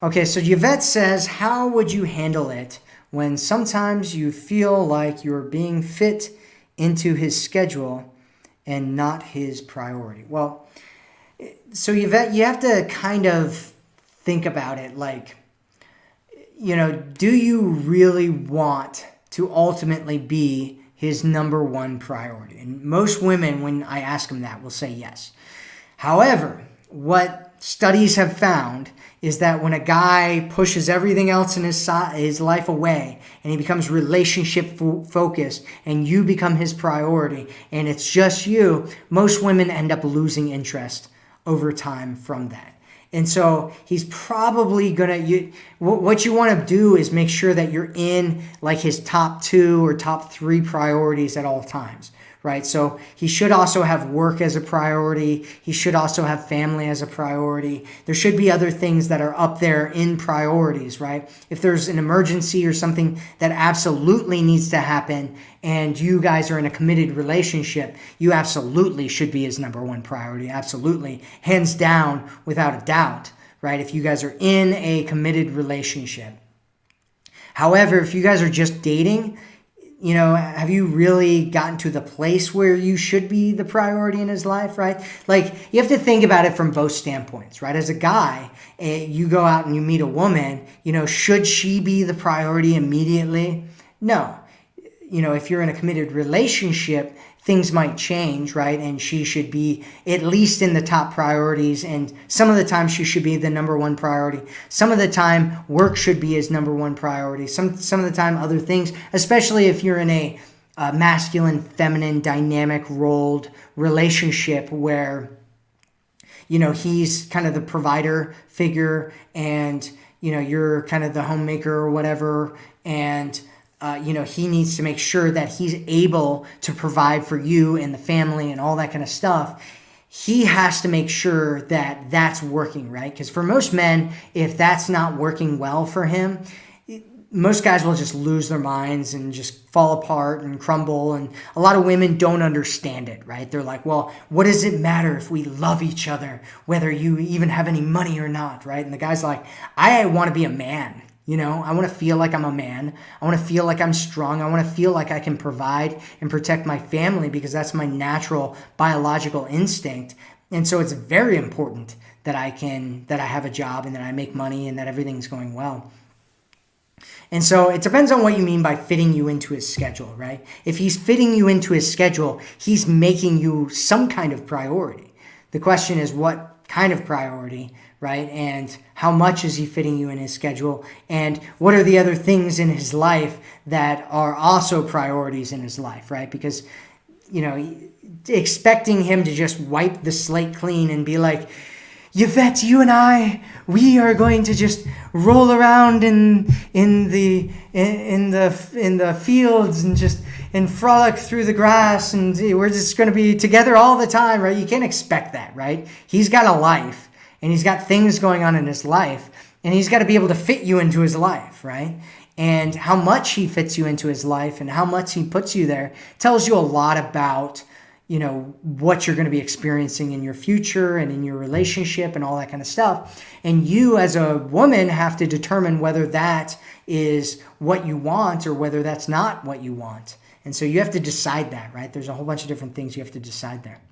Okay, so Yvette says, how would you handle it when sometimes you feel like you're being fit into his schedule and not his priority? Well, so Yvette, you have to kind of think about it like, do you really want to ultimately be his number one priority? And most women, when I ask them that, will say yes. However, what studies have found is that when a guy pushes everything else in his life away and he becomes relationship focused and you become his priority and it's just you, most women end up losing interest over time from that. And so he's probably what you want to do is make sure that you're in like his top 2 or top 3 priorities at all times, right? So he should also have work as a priority. He should also have family as a priority. There should be other things that are up there in priorities, right? If there's an emergency or something that absolutely needs to happen and you guys are in a committed relationship, you absolutely should be his number one priority. Absolutely. Hands down, without a doubt, right? If you guys are in a committed relationship. However, if you guys are just dating, have you really gotten to the place where you should be the priority in his life, right? Like, you have to think about it from both standpoints, right? As a guy, you go out and you meet a woman, should she be the priority immediately? No. If you're in a committed relationship, things might change, right? And she should be at least in the top priorities. And some of the time she should be the number one priority. Some of the time work should be his number one priority. Some of the time other things, especially if you're in a masculine, feminine, dynamic rolled relationship where, he's kind of the provider figure and, you're kind of the homemaker or whatever. And he needs to make sure that he's able to provide for you and the family and all that kind of stuff. He has to make sure that that's working, right? Because for most men, if that's not working well for him, most guys will just lose their minds and just fall apart and crumble. And a lot of women don't understand it, right? They're like, well, what does it matter if we love each other, whether you even have any money or not, right? And the guy's like, I want to be a man. I want to feel like I'm a man. I want to feel like I'm strong. I want to feel like I can provide and protect my family because that's my natural biological instinct. And so it's very important that I have a job and that I make money and that everything's going well. And so it depends on what you mean by fitting you into his schedule, right? If he's fitting you into his schedule, he's making you some kind of priority. The question is what kind of priority, right? And how much is he fitting you in his schedule? And what are the other things in his life that are also priorities in his life, right? Because, expecting him to just wipe the slate clean and be like, Yvette, you and I, we are going to just roll around in the fields and frolic through the grass and we're just going to be together all the time, right? You can't expect that, right? He's got a life and he's got things going on in his life and he's got to be able to fit you into his life, right? And how much he fits you into his life and how much he puts you there tells you a lot about what you're going to be experiencing in your future and in your relationship and all that kind of stuff. And you as a woman have to determine whether that is what you want or whether that's not what you want. And so you have to decide that, right? There's a whole bunch of different things you have to decide there.